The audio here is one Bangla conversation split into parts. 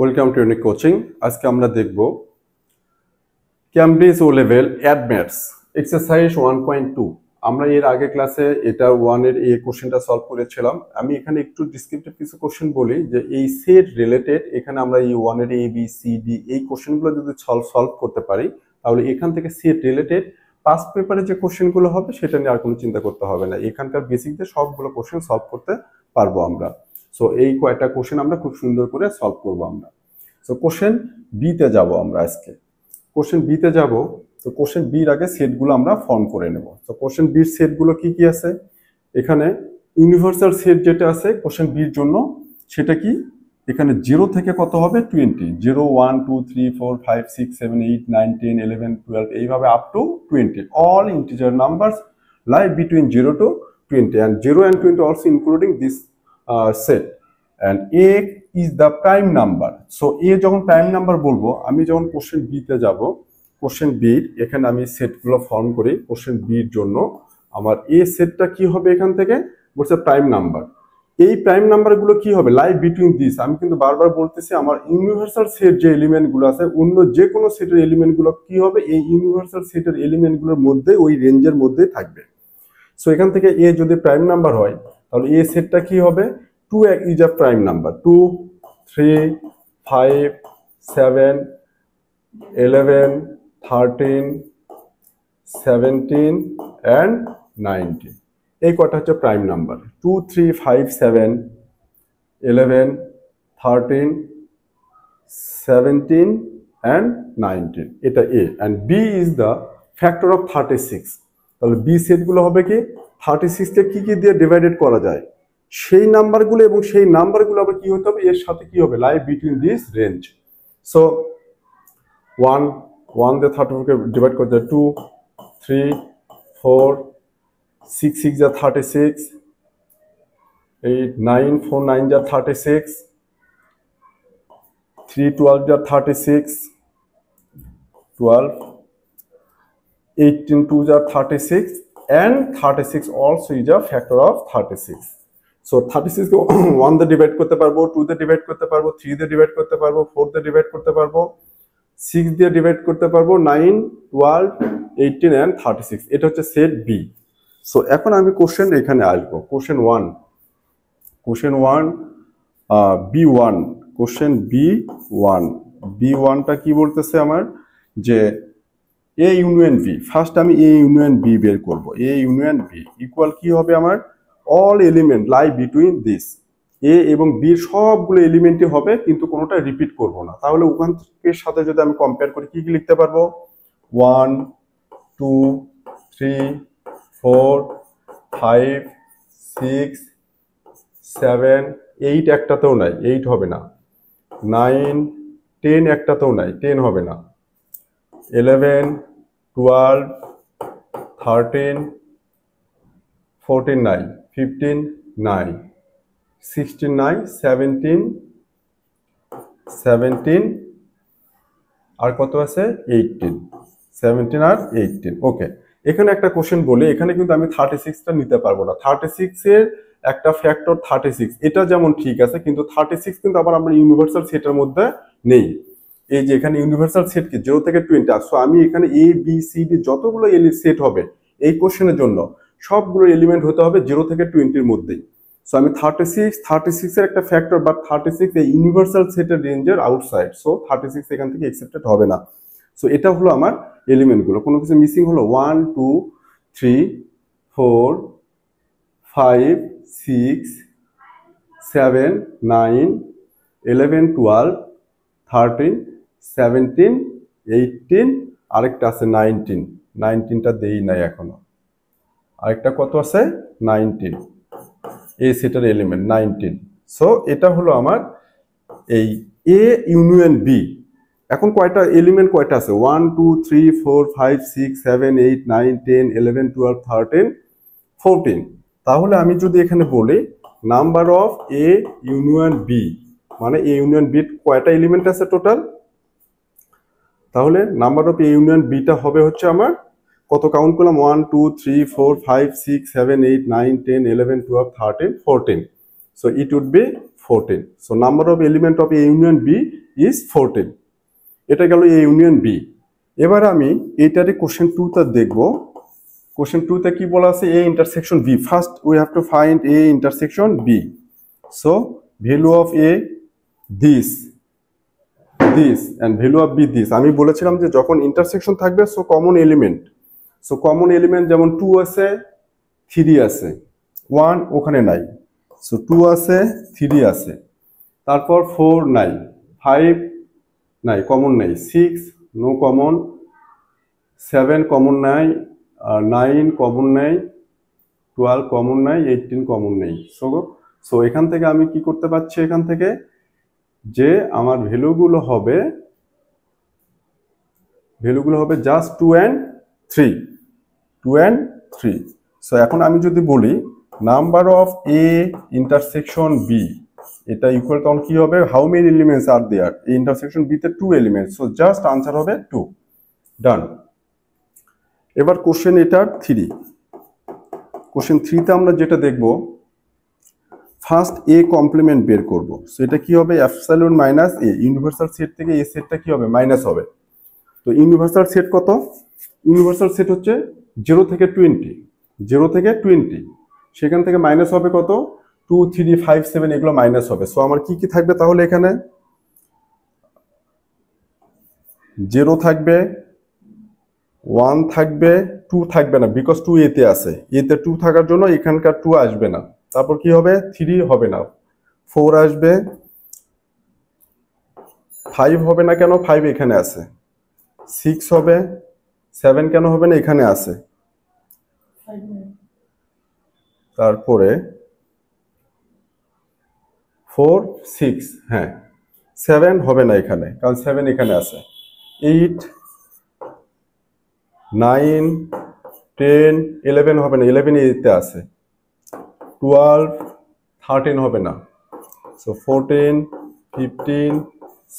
Welcome to unique coaching. আজকে আমরা দেখব ক্যামব্রিজ ও লেভেল অ্যাডম্যাটস এক্সারসাইজ 1.2। আমরা এর আগে ক্লাসে এটা 1 এর এই কোশ্চেনটা সলভ করেছিলাম। আমি এখানে একটু ডিসক্রিপটিভ কিছু কোশ্চেন বলি যে এই সেট রিলেটেড এখানে আমরা এই 1 এর এ বি সি ডি এই কোশ্চেনগুলো যদি সলভ করতে পারি তাহলে এখান থেকে সেট রিলেটেড পাস পেপারে যে কোশ্চেনগুলো হবে সেটা নিয়ে আর কোনো চিন্তা করতে হবে না। এখানকার বেসিক দিয়ে সবগুলো কোশ্চেন সলভ করতে পারবো আমরা। সো এই কয়টা কোশ্চেন আমরা খুব সুন্দর করে সলভ করবো আমরা। সো কোশ্চেন বিতে যাব আমরা আজকে। কোশ্চেন বিতে যাব। তো কোশ্চেন বির আগে সেটগুলো আমরা ফর্ম করে নেব। তো কোশ্চেন বির সেটগুলো কি কি আছে? এখানে ইউনিভার্সাল সেট যেটা আছে কোশ্চেন বির জন্য সেটা কি? এখানে 0 থেকে কত হবে? 20। 0 1 2 3 4 5 6 7 8 9 10 11 12 এইভাবে up to 20 all integer numbers lie between 0 to 20 and 0 and 20 also including this set and a is the prime number. So a যখন প্রাইম নাম্বার বলবো, আমি যখন কোশ্চেন বি তে যাব, কোশ্চেন বি এখানে আমি সেটগুলো ফর্ম করি। কোশ্চেন বির জন্য আমার এ সেটটা কি হবে? এখান থেকে বলছে প্রাইম নাম্বার। এই প্রাইম নাম্বারগুলো কি হবে? লাই বিটুইন দিস। আমি কিন্তু বারবার বলতেছি আমার ইউনিভার্সাল সেট যে এলিমেন্টগুলো আছে অন্য যে কোনো সেটের এলিমেন্টগুলো কি হবে? এই ইউনিভার্সাল সেটের এলিমেন্টগুলোর মধ্যে ওই রেঞ্জের মধ্যেই থাকবে। সো এখান থেকে এ যদি প্রাইম নাম্বার হয় তাহলে এ সেটটা কি হবে? 2 is a prime number. 2 3 5 7 11 13 17 and 19 এই কটা হচ্ছে প্রাইম নাম্বার। 2 3 5 7 11 13 17 and 19 এটা এ and b is the factor of 36। তাহলে বি সেটগুলো হবে কি? 36 কে কি দিয়ে ডিভাইডেড করা যায় সেই নাম্বারগুলো, এবং সেই নাম্বারগুলো আবার কি হতে হবে? এর সাথে কি হবে? লাই বিটুইন দিস রেঞ্জ। সো 1 দিয়ে 34 কে ডিভাইড করতে 2 3 4 6 6 যা 36 8 9 4 9 যা 36 3 12 যা 36 12 18 2 যা 36 and 36 also is a factor of 36। So 36 কে 1 দিয়ে ডিভাইড করতে পারবো, 2 দিয়ে ডিভাইড করতে পারবো, 3 দিয়ে ডিভাইড করতে পারবো, 4 দিয়ে ডিভাইড করতে পারবো, 6 দিয়ে ডিভাইড করতে পারবো, 9 12 18 and 36 এটা হচ্ছে সেট বি। সো এখন আমি কোশ্চেন এখানে আসবো। কোশ্চেন 1 B1 কোশ্চেন B1টা কি বলতেছে আমার? যে এ ইউনিয়ন বি। ফার্স্ট আমি এ ইউনিয়ন বি বের করব। এ ইউনিয়ন বি ইকুয়াল কি হবে আমার? All element lie between this. A এবং বির সবগুলো এলিমেন্টই হবে কিন্তু কোনোটা রিপিট করব না। তাহলে ওখান থেকে সাথে যদি আমি কম্পেয়ার করি কি কি লিখতে পারবো? 1 2 3 4 5 6 7 8 একটাতেও নাই, 8 হবে না। 9 10 একটাতেও নাই, 10 হবে না। 11 12 13 14 নাই, 15 নাই, 16 নাই, 17 আর কত আছে? 18 17 আর 18। ওকে, এখানে একটা কোশ্চেন বলি, এখানে কিন্তু আমি 36টা নিতে পারবো না। 36 এর একটা ফ্যাক্টর 36 এটা যেমন ঠিক আছে, কিন্তু 36 কিন্তু আবার আমরা ইউনিভার্সাল সেটের মধ্যে নেই। এই যে এখানে ইউনিভার্সাল সেট কি 0 থেকে 20। সো আমি এখানে এ বি সি ডি যতগুলো সেট হবে এই কোশ্চেনের জন্য সবগুলো এলিমেন্ট হতে হবে 0 থেকে 20-র মধ্যেই। সো আমি 36 এর একটা ফ্যাক্টর বা 36 এই ইউনিভার্সাল সেটের রেঞ্জের আউটসাইড। সো 36 এখান থেকে অ্যাকসেপ্টেড হবে না। সো এটা হলো আমার এলিমেন্টগুলো। কোনো কিছু মিসিং হলো? 1 2 3 4 5 6 7 9 11 12 13 17 18 আরেকটা আছে 19। 19টা দেই নাই এখনো। আরেকটা কত আছে? 19 এই সেটের এলিমেন্ট 19। সো এটা হলো আমার এই এ ইউনিয়ন বি। এখন কয়টা এলিমেন্ট কয়টা আছে? 1 2 3 4 5 6 7 8 9 10 11 12 13 14। তাহলে আমি যদি এখানে বলি number of A union B, মানে এ ইউনিয়ন বি কয়টা এলিমেন্ট আছে টোটাল? তাহলে নাম্বার অফ এ ইউনিয়ন বিটা হবে হচ্ছে আমার কত? কাউন্ট করলাম 1 2 3 4 5 6 7 8 9 10 11 12 13 14। So it would be 14. So number of element of A union B is 14। এটা গেল এ ইউনিয়ন বি। এবার আমি এইটারে কোশ্চেন 2তে দেখব। কোশ্চেন 2তে কি বলা আছে? A intersection B. First we have to find A intersection B. So value of A this and value of b this। আমি বলেছিলাম যে যখন ইন্টারসেকশন থাকবে so common element, so common element যেমন 2 আছে, 3 আছে, 1 ওখানে নাই, সো 2 আছে, 3 আছে, তারপর 4 নাই, 5 নাই, কমন নাই, 6 নো কমন, 7 কমন নাই, 9 কমন নাই, 12 কমন নাই, 18 কমন নেই। সো এখান থেকে আমি কি করতে পারছি? এখান থেকে যে আমার ভ্যালুগুলো হবে জাস্ট 2 and 3, 2 and 3। সো এখন আমি যদি বলি number of A intersection B, এটা ইকুয়াল তখন কি হবে? How many elements are there? এই ইন্টারসেকশন বি তে 2 এলিমেন্টস, সো জাস্ট আনসার হবে 2। ডান। এবার কোশ্চেন এটার 3। কোশ্চেন 3 তে আমরা যেটা দেখব, ফার্স্ট এ কমপ্লিমেন্ট বের করব। সো এটা কি হবে? এপসাইলন মাইনাস এ, ইউনিভার্সাল সেট থেকে এ সেটটা কি হবে? মাইনাস হবে। তো ইউনিভার্সাল সেট কত? ইউনিভার্সাল সেট হচ্ছে 0 থেকে 20, 0 থেকে 20, সেখান থেকে মাইনাস হবে কত? 2 3 5 7 এগুলো মাইনাস হবে। সো আমার কি কি থাকবে তাহলে? এখানে 0 থাকবে, 1 থাকবে, 2 থাকবে না, বিকজ 2 এতে আছে, এতে 2 থাকার জন্য এখানকার 2 আসবে না। তারপর কি হবে? 3 হবে না, 4 আসবে, 5 হবে না, কেন? 5 এখানে আছে, 6 হবে, 7 কেন হবে না? এখানে আছে, তারপরে 4 6, হ্যাঁ 7 হবে না এখানে, কারণ 7 এখানে আছে, 8 9 10 11 হবে না, 11 এতে আছে, 12 13 হবে না, সো 14 15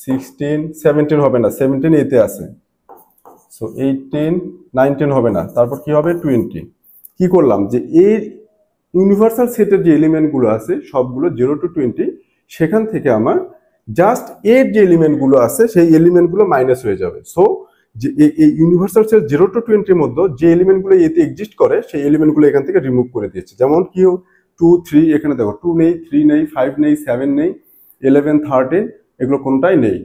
16 17 হবে না, 17 এতে আছে, সো 18 19 হবে না, তারপর কি হবে? 20। কি করলাম? যে এই ইউনিভার্সাল সেটের যে এলিমেন্টগুলো আছে সবগুলো 0 to 20, সেখান থেকে আমার জাস্ট এর যে এলিমেন্টগুলো আছে সেই এলিমেন্টগুলো মাইনাস হয়ে যাবে। সো যে এই ইউনিভার্সাল সেট 0 to 20 এর মধ্যে যে এলিমেন্টগুলো এতে এক্সিস্ট করে সেই এলিমেন্টগুলো এখান থেকে রিমুভ করে দিয়েছে। যেমন কি 2 3, এখানে দেখো 2 নেই, 3 নেই, 5 নেই, 7 নেই, 11 13 এগুলো কোনটাই নেই,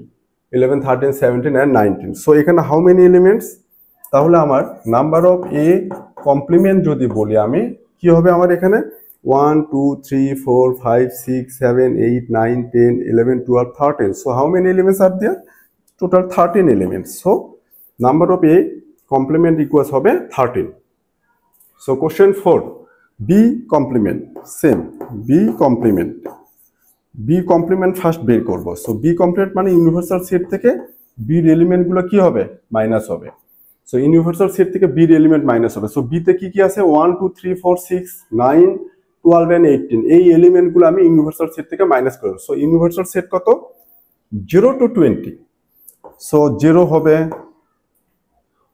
11 13 17 and 19। সো এখানে হাউ মেনি এলিমেন্টস? তাহলে আমার নাম্বার অফ এ কমপ্লিমেন্ট যদি বলি আমি, কি হবে আমার এখানে? 1 2 3 4 5 6 7 8 9 10 11 12 13। So how many elements are there? Total 13 elements. So number of A complement equals হবে 13। So question 4, B complement, same B complement first বের করবো। সো বি কমপ্লিমেন্ট মানে ইউনিভার্সাল সেট থেকে বির এলিমেন্টগুলো কি হবে? মাইনাস হবে। সো ইউনিভার্সাল সেট থেকে বির এলিমেন্ট মাইনাস হবে। সো বিতে কি কি আছে? 1 2 3 4 6 9 12 and 18, এই এলিমেন্টগুলো আমি ইউনিভার্সাল সেট থেকে মাইনাস করব। সো ইউনিভার্সাল সেট কত? 0 to 20। সো 0 হবে,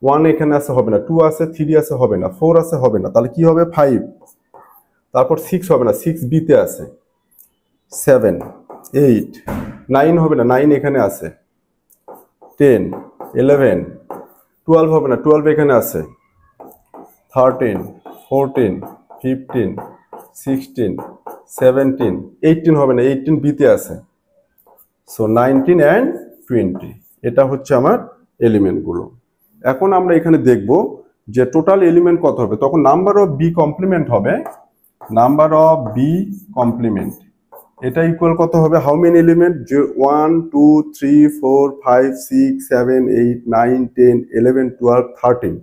1 এখানে আছে, হবে না, 2 আছে, 3 আছে, হবে না, 4 আছে, হবে না, তাহলে কি হবে? 5, তারপর 6 হবে না, 6 বিতে আছে, 7 8 9 হবে না, 9 এখানে আছে, 10 11 12 হবে না, 12 এখানে আছে, 13 14 15 16 17 18 হবে না, 18 বিতে আছে, সো 19 and 20 এটা হচ্ছে আমার এলিমেন্টগুলো। এখন আমরা এখানে দেখব যে টোটাল এলিমেন্ট কত হবে। তখন নাম্বার অফ বি কমপ্লিমেন্ট হবে, নাম্বার অফ বি কমপ্লিমেন্ট, এটা ইকুয়াল কত হবে? How many element? 1 2 3 4 5 6 7 8 9 10 11 12 13,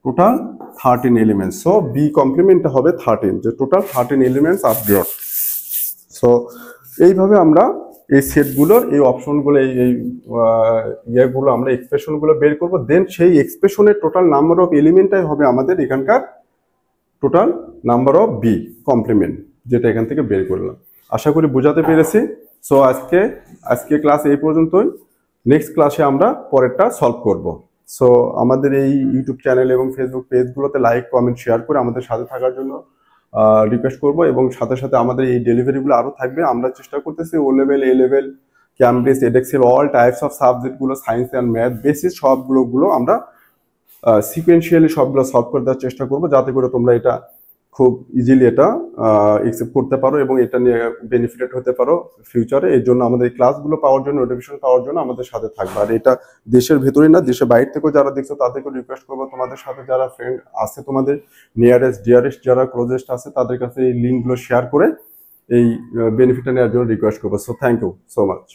total 13 elements. So B কমপ্লিমেন্টটা হবে 13, যে টোটাল 13 এলিমেন্টস আর ব্রট। সো এইভাবে আমরা এই সেটগুলোর এই অপশনগুলো এই ইয়েগুলো আমরা এক্সপ্রেশনগুলো বের করব। দেন সেই এক্সপ্রেশনের টোটাল নাম্বার অফ এলিমেন্টটাই হবে আমাদের এখানকার total number of B complement, যেটা এখান থেকে বের করলাম। আশা করি বোঝাতে পেরেছি। সো আজকে ক্লাস এই পর্যন্তই। নেক্সট ক্লাসে আমরা পরেরটা সলভ করব। সো আমাদের এই ইউটিউব চ্যানেল এবং ফেসবুক পেজগুলোতে লাইক কমেন্ট শেয়ার করে আমাদের সাথে থাকার জন্য রিকোয়েস্ট করব, এবং সাথে সাথে আমাদের এই ডেলিভারিগুলো আরও থাকবে। আমরা চেষ্টা করতেছি O level A level Cambridge, Edexcel, all types of সাবজেক্টগুলো, সায়েন্স অ্যান্ড ম্যাথ বেসিস সবগুলো আমরা সিকোয়েন্সিয়ালি সবগুলো সলভ করে দেওয়ার চেষ্টা করবো, যাতে করে তোমরা এটা খুব ইজিলি এটা একসেপ্ট করতে পারো এবং এটা নিয়ে বেনিফিটেড হতে পারো ফিউচারে। এই জন্য আমাদের এই ক্লাসগুলো পাওয়ার জন্য, নোটিফিকেশন পাওয়ার জন্য আমাদের সাথে থাকবে। আর এটা দেশের ভেতরেই না, দেশের বাইরে থেকেও যারা দেখছো তাদেরকে রিকোয়েস্ট করবো, তোমাদের সাথে যারা ফ্রেন্ড আছে, তোমাদের নিয়ারেস্ট ডিয়ারেস্ট যারা ক্লোজেস্ট আছে, তাদের কাছে এই লিঙ্কগুলো শেয়ার করে এই বেনিফিটটা নেওয়ার জন্য রিকোয়েস্ট করবো। So thank you so much.